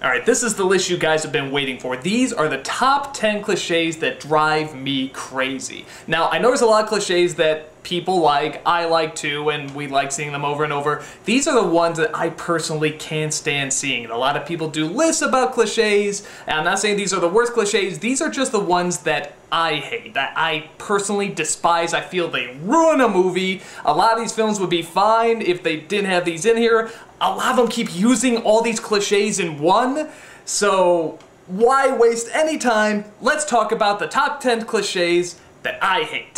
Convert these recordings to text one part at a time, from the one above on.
Alright, this is the list you guys have been waiting for. These are the top 10 cliches that drive me crazy. Now, I know there's a lot of cliches that people like, I like too, and we like seeing them over and over. These are the ones that I personally can't stand seeing. A lot of people do lists about cliches, and I'm not saying these are the worst cliches, these are just the ones that I hate, that I personally despise. I feel they ruin a movie. A lot of these films would be fine if they didn't have these in here. A lot of them keep using all these cliches in one, so why waste any time? Let's talk about the top 10 cliches that I hate.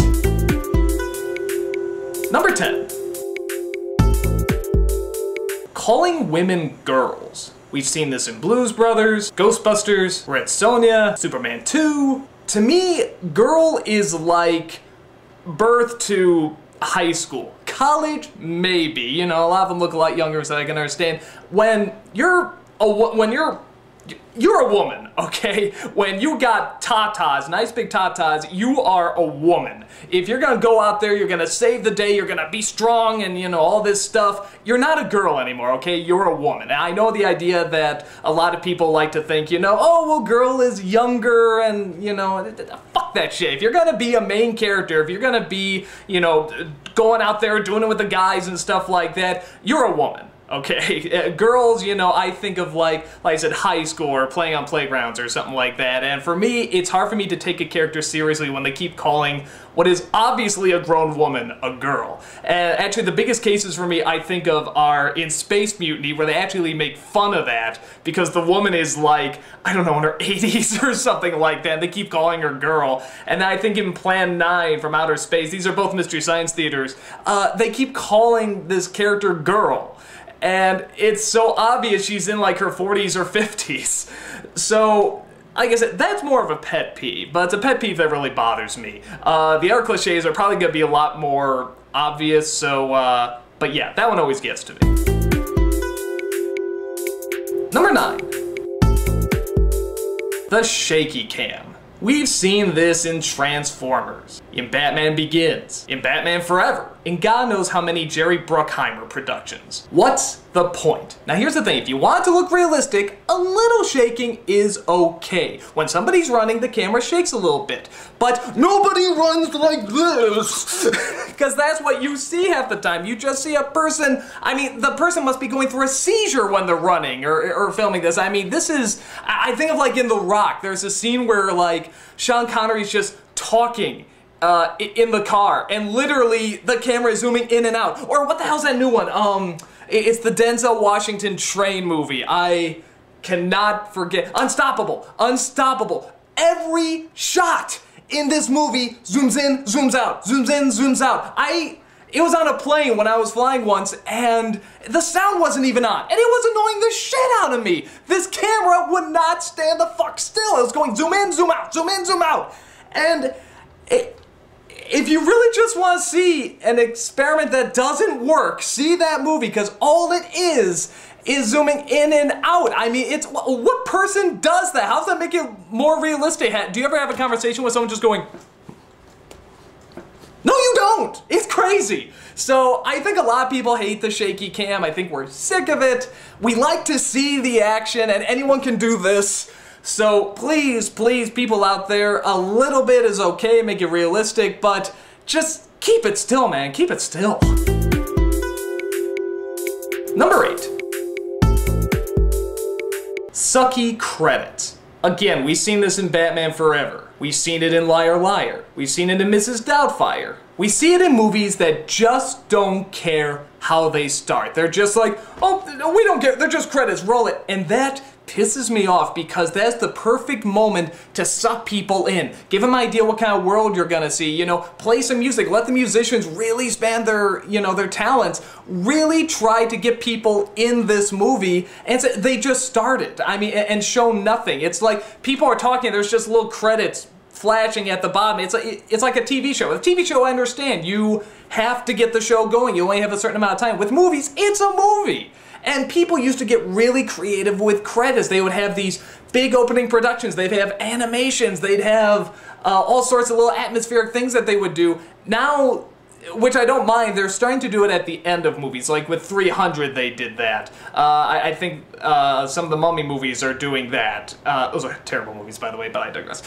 Number 10. Calling women girls. We've seen this in Blues Brothers, Ghostbusters, Red Sonja, Superman 2. To me, girl is like birth to high school. College, maybe. You know, a lot of them look a lot younger, so I can understand. When you're a woman, okay? When you got tatas, nice big tatas, you are a woman. If you're gonna go out there, you're gonna save the day, you're gonna be strong and, you know, all this stuff, you're not a girl anymore, okay? You're a woman. And I know the idea that a lot of people like to think, you know, oh, well, girl is younger and, you know, fuck that shit. If you're gonna be a main character, if you're gonna be, you know, going out there doing it with the guys and stuff like that, you're a woman. Okay, girls, you know, I think of like I said, high school or playing on playgrounds or something like that. And for me, it's hard for me to take a character seriously when they keep calling what is obviously a grown woman a girl. And actually, the biggest cases for me I think of are in Space Mutiny, where they actually make fun of that because the woman is like, I don't know, in her 80s or something like that. And they keep calling her girl. And I think in Plan 9 from Outer Space, these are both Mystery Science Theaters, they keep calling this character girl. And it's so obvious she's in like her 40s or 50s. So, like I said, that's more of a pet peeve, but it's a pet peeve that really bothers me. The other cliches are probably gonna be a lot more obvious, so, but yeah, that one always gets to me. Number 9. The Shaky Cam. We've seen this in Transformers, in Batman Begins, in Batman Forever, in God knows how many Jerry Bruckheimer productions. What's the point? Now here's the thing, if you want it to look realistic, a little shaking is okay. When somebody's running, the camera shakes a little bit. But nobody runs like this! Because that's what you see half the time. You just see a person, I mean, the person must be going through a seizure when they're running or filming this. I mean, this is, I think of like in The Rock, there's a scene where like Sean Connery's just talking in the car, and literally the camera is zooming in and out. Or what the hell's that new one? It's the Denzel Washington train movie. I cannot forget. Unstoppable. Unstoppable. Every shot in this movie zooms in, zooms out, zooms in, zooms out. It was on a plane when I was flying once, and the sound wasn't even on, and it was annoying the shit out of me. This camera would not stand the fuck still. It was going zoom in, zoom out, zoom in, zoom out. And if you really just want to see an experiment that doesn't work, see that movie, because all it is zooming in and out. I mean, it's, what person does that? How does that make it more realistic? Do you ever have a conversation with someone just going, no, you don't! It's crazy! So, I think a lot of people hate the shaky cam. I think we're sick of it. We like to see the action, and anyone can do this. So, please, please, people out there, a little bit is okay, make it realistic, but just keep it still, man. Keep it still. Number 8. Sucky credits. Again, we've seen this in Batman Forever. We've seen it in Liar Liar. We've seen it in Mrs. Doubtfire. We see it in movies that just don't care how they start. They're just like, oh, we don't care, they're just credits, roll it. And that pisses me off because that's the perfect moment to suck people in. Give them an idea what kind of world you're gonna see, you know, play some music, let the musicians really span their, you know, their talents, really try to get people in this movie, and they just started. I mean, and show nothing. It's like people are talking, there's just little credits flashing at the bottom. It's like a TV show. With a TV show, I understand. You have to get the show going. You only have a certain amount of time. With movies, it's a movie. And people used to get really creative with credits. They would have these big opening productions. They'd have animations. They'd have all sorts of little atmospheric things that they would do. Now, which I don't mind. They're starting to do it at the end of movies. Like with 300, they did that. I think some of the Mummy movies are doing that. Those are terrible movies, by the way, but I digress.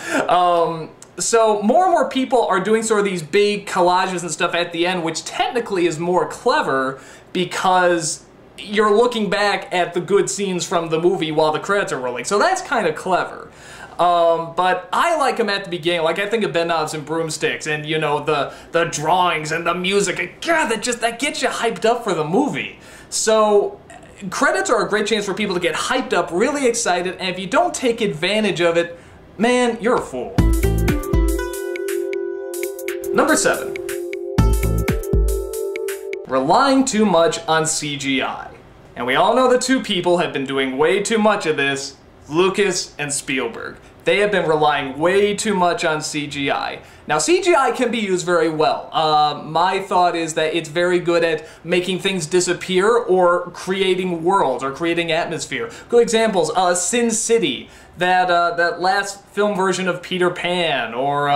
So more and more people are doing sort of these big collages and stuff at the end, which technically is more clever because you're looking back at the good scenes from the movie while the credits are rolling. So that's kind of clever. But I like them at the beginning. Like, I think of Ben Knobs and Broomsticks and, you know, the drawings and the music. And God, that gets you hyped up for the movie. So credits are a great chance for people to get hyped up, really excited, and if you don't take advantage of it, man, you're a fool. Number 7. Relying too much on CGI. And we all know the two people have been doing way too much of this, Lucas and Spielberg. They have been relying way too much on CGI. Now, CGI can be used very well. My thought is that it's very good at making things disappear or creating worlds or creating atmosphere. Good examples, Sin City, that last film version of Peter Pan, or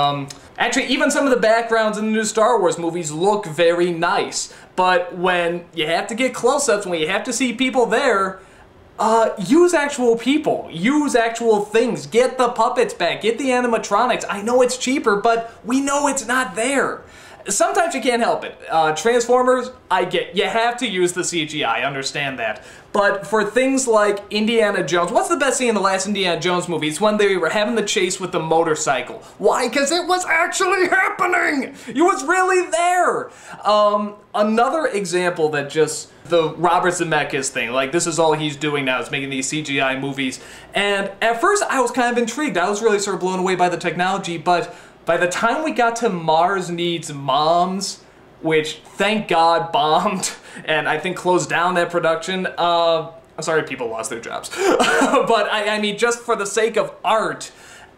actually even some of the backgrounds in the new Star Wars movies look very nice. But when you have to get close-ups, when you have to see people there, use actual people, use actual things, get the puppets back, get the animatronics. I know it's cheaper, but we know it's not there. Sometimes you can't help it. Transformers, I get, you have to use the CGI, I understand that. But for things like Indiana Jones, what's the best scene in the last Indiana Jones movie? It's when they were having the chase with the motorcycle. Why? Because it was actually happening! It was really there! Another example that just, the Robert Zemeckis thing, like this is all he's doing now, is making these CGI movies. And at first I was kind of intrigued. I was really sort of blown away by the technology, but by the time we got to Mars Needs Moms, which thank God bombed and I think closed down that production, I'm sorry people lost their jobs, but I mean just for the sake of art,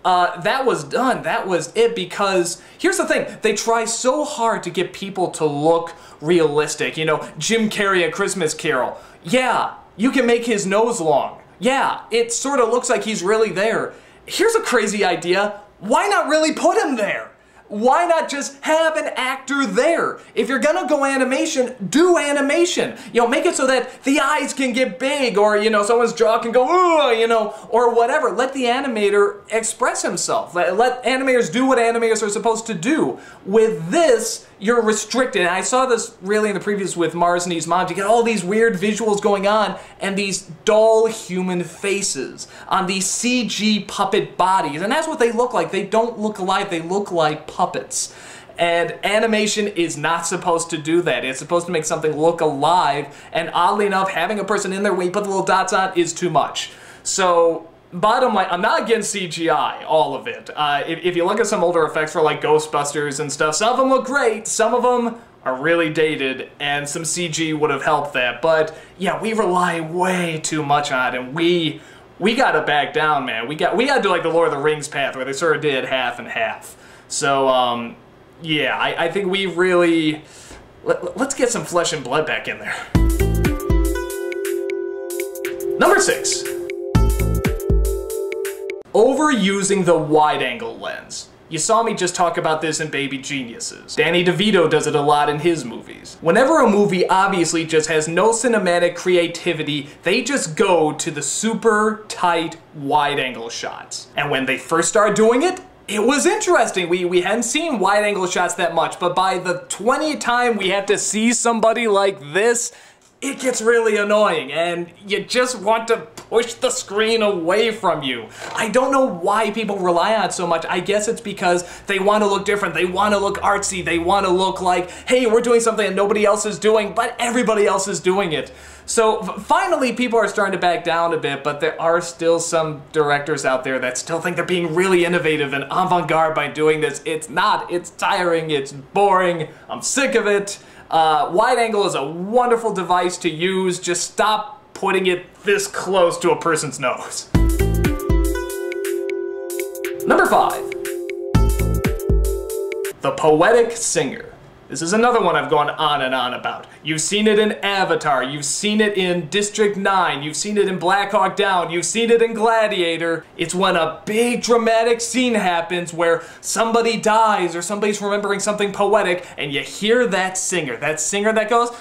that was done, that was it, because here's the thing, they try so hard to get people to look realistic. You know, Jim Carrey, A Christmas Carol, yeah, you can make his nose long, yeah, it sort of looks like he's really there. Here's a crazy idea. Why not really put him there? Why not just have an actor there? If you're gonna go animation, do animation. You know, make it so that the eyes can get big, or, you know, someone's jaw can go, ooh, you know, or whatever. Let the animator express himself. Let animators do what animators are supposed to do. With this, you're restricted. And I saw this really in the previews with Mars Needs Moms. You get all these weird visuals going on and these dull human faces on these CG puppet bodies. And that's what they look like. They don't look alive. They look like puppets. And animation is not supposed to do that. It's supposed to make something look alive. And oddly enough, having a person in there when you put the little dots on is too much. So bottom line, I'm not against CGI, all of it. If you look at some older effects for like Ghostbusters and stuff, some of them look great, some of them are really dated, and some CG would have helped that. But yeah, we rely way too much on it, and we gotta back down, man. We gotta do like the Lord of the Rings path, where they sort of did half and half. So yeah, I think we really, let's get some flesh and blood back in there. Number 6. Overusing the wide-angle lens. You saw me just talk about this in Baby Geniuses. Danny DeVito does it a lot in his movies. Whenever a movie obviously just has no cinematic creativity, they just go to the super tight wide-angle shots. And when they first started doing it, it was interesting. We hadn't seen wide-angle shots that much, but by the 20th time we had to see somebody like this, it gets really annoying, and you just want to push the screen away from you. I don't know why people rely on it so much. I guess it's because they want to look different, they want to look artsy, they want to look like, hey, we're doing something that nobody else is doing, but everybody else is doing it. So finally people are starting to back down a bit, but there are still some directors out there that still think they're being really innovative and avant-garde by doing this. It's not, it's tiring, it's boring, I'm sick of it. Wide angle is a wonderful device to use, just stop putting it this close to a person's nose. Number 5. The Poetic Singer. This is another one I've gone on and on about. You've seen it in Avatar, you've seen it in District 9, you've seen it in Black Hawk Down, you've seen it in Gladiator. It's when a big dramatic scene happens where somebody dies or somebody's remembering something poetic and you hear that singer that goes,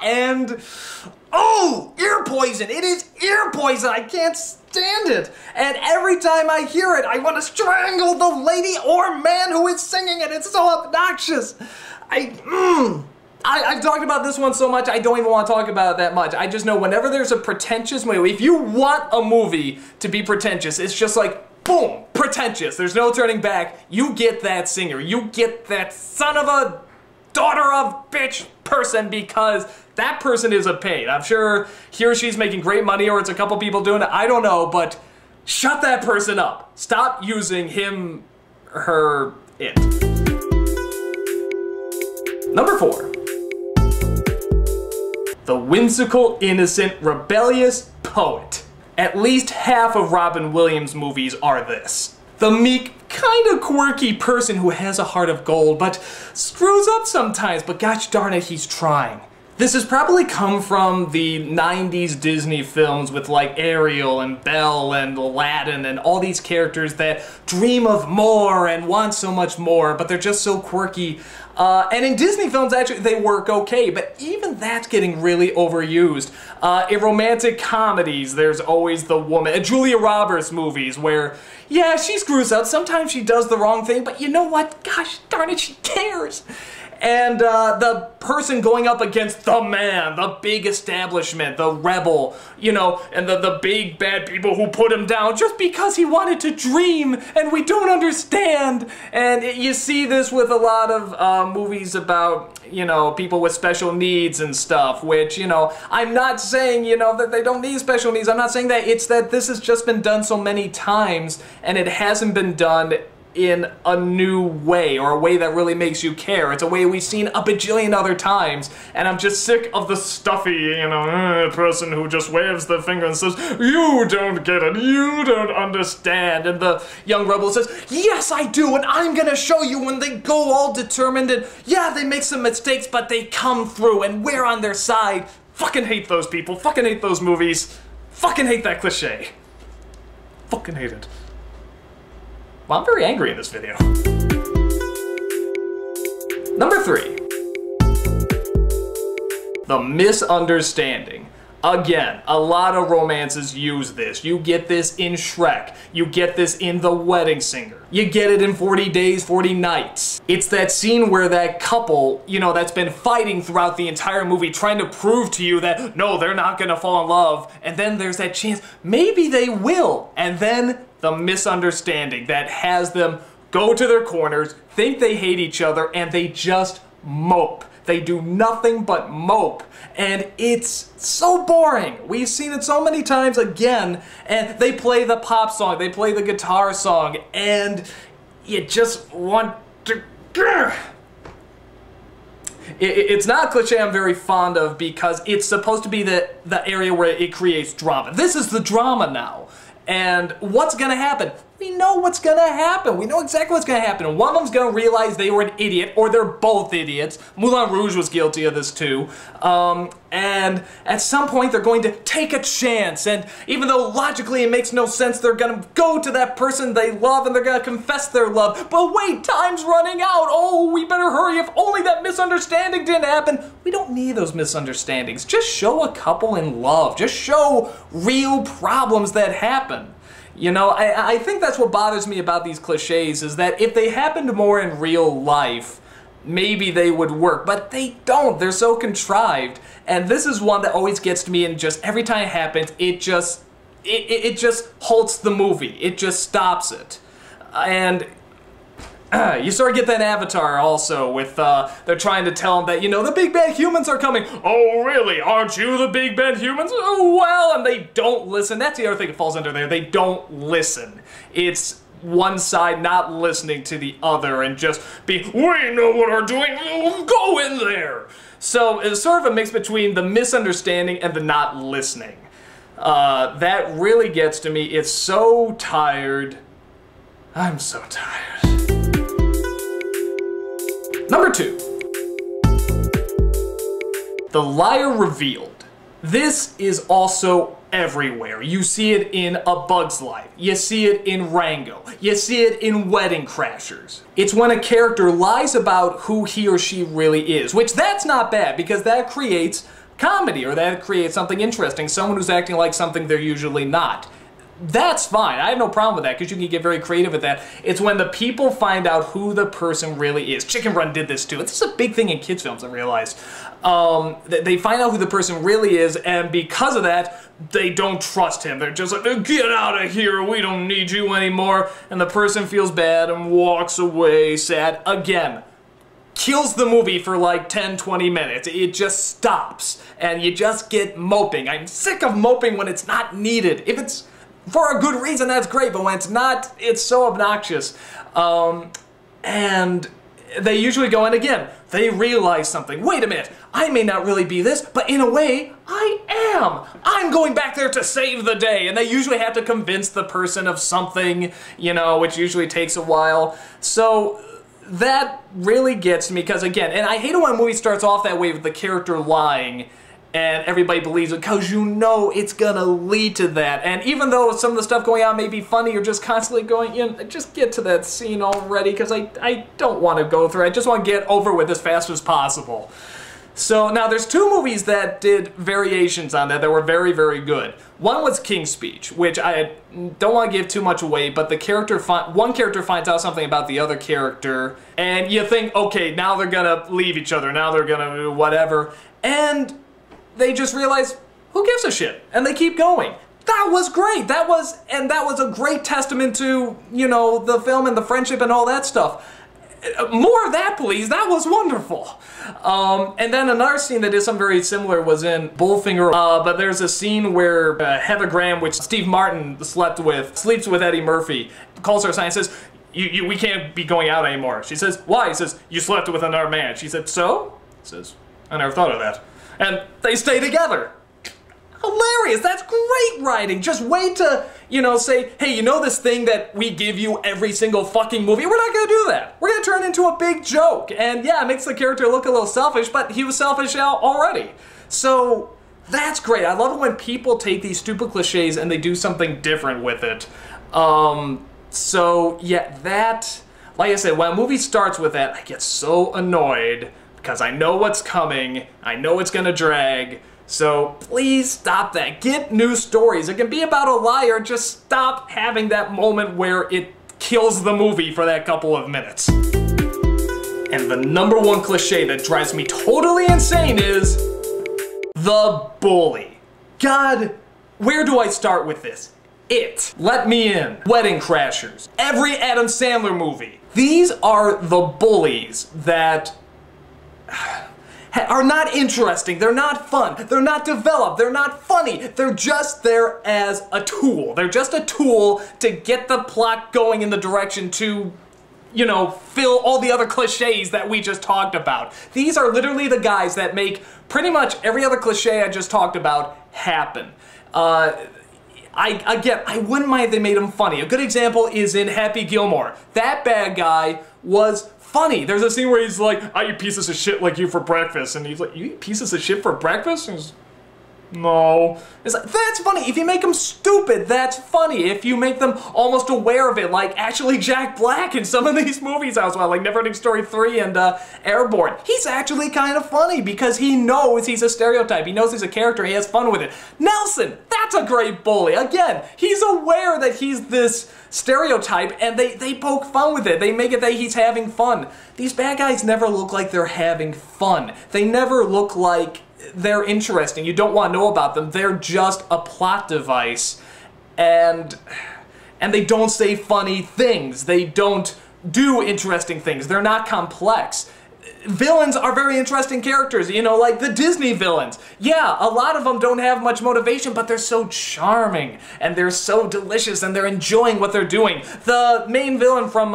and oh, ear poison. It is ear poison. I can't stand it. And every time I hear it, I want to strangle the lady or man who is singing it. It's so obnoxious. I've talked about this one so much, I don't even want to talk about it that much. I just know whenever there's a pretentious movie, if you want a movie to be pretentious, it's just like, boom, pretentious. There's no turning back. You get that singer. You get that son of a daughter of bitch person, because that person is a paid. I'm sure he or she's making great money, or it's a couple people doing it. I don't know, but shut that person up. Stop using him, her, it. Number 4. The whimsical, innocent, rebellious poet. At least half of Robin Williams' movies are this. The meek, kinda quirky person who has a heart of gold, but screws up sometimes, but gosh darn it, he's trying. This has probably come from the 90s Disney films with like Ariel and Belle and Aladdin and all these characters that dream of more and want so much more, but they're just so quirky. And in Disney films, actually, they work okay, but even that's getting really overused. In romantic comedies, there's always the woman. In Julia Roberts movies where, yeah, she screws up. Sometimes she does the wrong thing, but you know what? Gosh darn it, she cares. And the person going up against the man, the big establishment, the rebel, you know, and the big bad people who put him down just because he wanted to dream and we don't understand. And you see this with a lot of movies about, you know, people with special needs and stuff, which, you know, I'm not saying, you know, that they don't need special needs. I'm not saying that. It's that this has just been done so many times and it hasn't been done in a new way, or a way that really makes you care. It's a way we've seen a bajillion other times, and I'm just sick of the stuffy, you know, person who just waves the finger and says, you don't get it, you don't understand, and the young rebel says, yes I do, and I'm gonna show you, when they go all determined, and yeah, they make some mistakes, but they come through, and we're on their side. Fucking hate those people, fucking hate those movies, fucking hate that cliche. Fucking hate it. Well, I'm very angry in this video. Number 3. The misunderstanding. Again, a lot of romances use this. You get this in Shrek. You get this in The Wedding Singer. You get it in 40 Days, 40 Nights. It's that scene where that couple, you know, that's been fighting throughout the entire movie, trying to prove to you that, no, they're not gonna fall in love. And then there's that chance, maybe they will. And then the misunderstanding that has them go to their corners, think they hate each other, and they just mope. They do nothing but mope. And it's so boring. We've seen it so many times again, and they play the pop song, they play the guitar song, and you just want to... It's not a cliche I'm very fond of because it's supposed to be the area where it creates drama. This is the drama now. And what's gonna happen? We know what's gonna happen. We know exactly what's gonna happen. One of them's gonna realize they were an idiot, or they're both idiots. Moulin Rouge was guilty of this too. And at some point they're going to take a chance, and even though logically it makes no sense, they're gonna go to that person they love and they're gonna confess their love. But wait, time's running out. Oh, we better hurry. If only that misunderstanding didn't happen. We don't need those misunderstandings. Just show a couple in love. Just show real problems that happen. You know, I think that's what bothers me about these cliches, is that if they happened more in real life, maybe they would work, but they don't. They're so contrived. And this is one that always gets to me, and just every time it happens, it just halts the movie. It just stops it. And you sort of get that in Avatar also with, they're trying to tell them that, you know, the big bad humans are coming. Oh, really? Aren't you the big bad humans? Oh, well, and they don't listen. That's the other thing that falls under there. They don't listen. It's one side not listening to the other and just we know what we're doing, go in there. So it's sort of a mix between the misunderstanding and the not listening. That really gets to me. It's so tired. I'm so tired. Number 2. The liar revealed. This is also everywhere. You see it in A Bug's Life. You see it in Rango. You see it in Wedding Crashers. It's when a character lies about who he or she really is, which that's not bad because that creates comedy or that creates something interesting, someone who's acting like something they're usually not. That's fine. I have no problem with that because you can get very creative with that. It's when the people find out who the person really is. Chicken Run did this too. This is a big thing in kids' films, I realized. They find out who the person really is, and because of that, they don't trust him. They're just like, get out of here, we don't need you anymore. And the person feels bad and walks away sad. Again, kills the movie for like 10-20 minutes. It just stops, and you just get moping. I'm sick of moping when it's not needed. If it's for a good reason, that's great, but when it's not, it's so obnoxious. And they usually go, and again, they realize something. Wait a minute, I may not really be this, but in a way, I am. I'm going back there to save the day. And they usually have to convince the person of something, you know, which usually takes a while. So that really gets me, because again, and I hate it when a movie starts off that way with the character lying, and everybody believes it because you know it's gonna lead to that. And even though some of the stuff going on may be funny, you're just constantly going, you know, just get to that scene already, because I don't want to go through it. I just want to get over with as fast as possible. So now there's 2 movies that did variations on that were very, very good. One was King's Speech, which I don't want to give too much away, but the character one character finds out something about the other character, and you think, okay, now they're gonna leave each other, now they're gonna do whatever, and they just realize, who gives a shit? And they keep going. That was great. That was a great testament to, you know, the film and the friendship and all that stuff. More of that, please. That was wonderful. And then another scene that is something very similar was in Bullfinger. But there's a scene where Heather Graham, which Steve Martin sleeps with Eddie Murphy, calls her aside and says, we can't be going out anymore. She says, why? He says, you slept with another man. She said, so? He says, I never thought of that. And they stay together. Hilarious. That's great writing. Just wait to, you know, say, hey, you know this thing that we give you every single fucking movie? We're not going to do that. We're going to turn it into a big joke. And yeah, it makes the character look a little selfish, but he was selfish already. So that's great. I love it when people take these stupid cliches and they do something different with it. So yeah, that, like I said, when a movie starts with that, I get so annoyed because I know what's coming. I know it's going to drag. So please stop that. Get new stories. It can be about a liar. Just stop having that moment where it kills the movie for that couple of minutes. And the number 1 cliche that drives me totally insane is the bully. God, where do I start with this? It. Let Me In. Wedding Crashers. Every Adam Sandler movie. These are the bullies that are not interesting, they're not fun, they're not developed, they're not funny, they're just there as a tool. They're just a tool to get the plot going in the direction to, you know, fill all the other cliches that we just talked about. These are literally the guys that make pretty much every other cliche I just talked about happen. I wouldn't mind if they made him funny. A good example is in Happy Gilmore. That bad guy was funny. There's a scene where he's like, I eat pieces of shit like you for breakfast. And he's like, you eat pieces of shit for breakfast? And he's, no. It's like, that's funny. If you make them stupid, that's funny. If you make them almost aware of it, like actually Jack Black in some of these movies as well, like Neverending Story 3 and Airborne. He's actually kind of funny because he knows he's a stereotype. He knows he's a character. He has fun with it. Nelson, that's a great bully. Again, he's aware that he's this stereotype and they poke fun with it. They make it that he's having fun. These bad guys never look like they're having fun. They never look like they're interesting. You don't want to know about them. They're just a plot device, and they don't say funny things. They don't do interesting things. They're not complex. Villains are very interesting characters, you know, like the Disney villains. Yeah, a lot of them don't have much motivation, but they're so charming, and they're so delicious, and they're enjoying what they're doing. The main villain from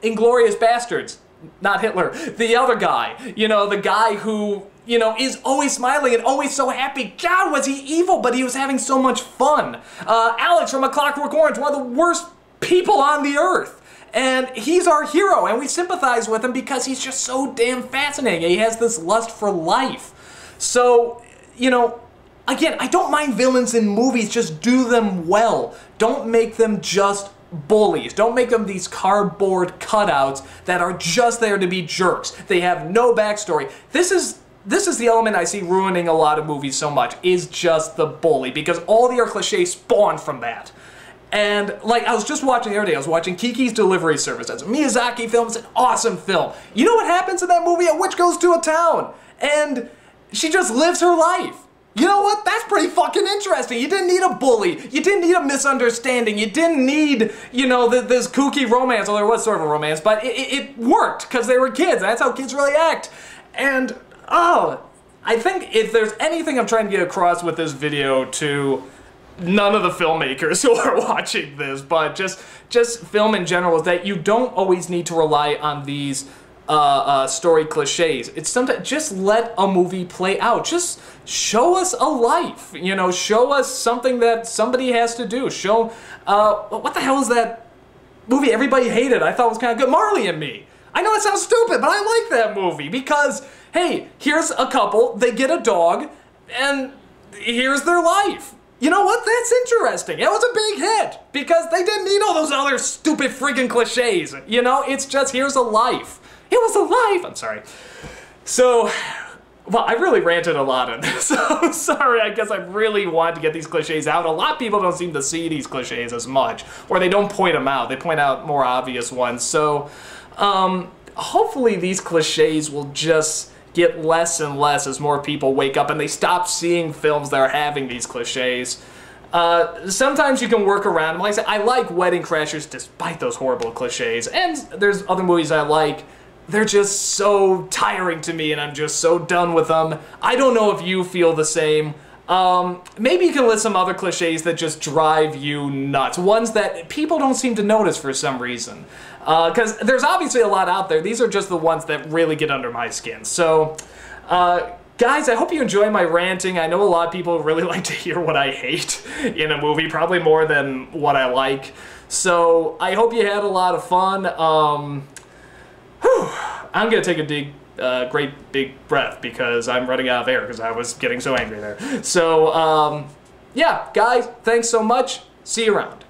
Inglourious Bastards, not Hitler, the other guy, you know, the guy who, you know, is always smiling and always so happy. God, was he evil, but he was having so much fun. Alex from A Clockwork Orange, one of the worst people on the earth. And he's our hero, and we sympathize with him because he's just so damn fascinating. He has this lust for life. So, you know, again, I don't mind villains in movies, just do them well. Don't make them just bullies. Don't make them these cardboard cutouts that are just there to be jerks. They have no backstory. This is the element I see ruining a lot of movies so much, is just the bully, because all the cliches spawn from that. And, like, I was just watching the other day, I was watching Kiki's Delivery Service. It's a Miyazaki film, it's an awesome film. You know what happens in that movie? A witch goes to a town, and she just lives her life. You know what? That's pretty fucking interesting. You didn't need a bully. You didn't need a misunderstanding. You didn't need, you know, this kooky romance. Well, there was sort of a romance, but it worked because they were kids. That's how kids really act. And, oh, I think if there's anything I'm trying to get across with this video to none of the filmmakers who are watching this, but just film in general, is that you don't always need to rely on these story cliches. It's sometimes just let a movie play out. Just show us a life. You know, show us something that somebody has to do. Show what the hell is that movie everybody hated? I thought was kind of good. Marley and Me. I know it sounds stupid, but I like that movie because, hey, here's a couple, they get a dog, and here's their life. You know what? That's interesting. It was a big hit because they didn't need all those other stupid friggin' cliches. You know, it's just here's a life. It was a life. I'm sorry. So, well, I really ranted a lot on this. So I'm sorry. I guess I really wanted to get these cliches out. A lot of people don't seem to see these cliches as much, or they don't point them out. They point out more obvious ones. So, hopefully these cliches will just get less and less as more people wake up and they stop seeing films that are having these cliches. Sometimes you can work around them. Like I said, I like Wedding Crashers despite those horrible cliches, and there's other movies I like. They're just so tiring to me and I'm just so done with them. I don't know if you feel the same. Maybe you can list some other cliches that just drive you nuts. Ones that people don't seem to notice for some reason. Because there's obviously a lot out there. These are just the ones that really get under my skin. So, guys, I hope you enjoy my ranting. I know a lot of people really like to hear what I hate in a movie, probably more than what I like. So, I hope you had a lot of fun. I'm gonna take a great big breath because I'm running out of air because I was getting so angry there. So, yeah, guys, thanks so much. See you around.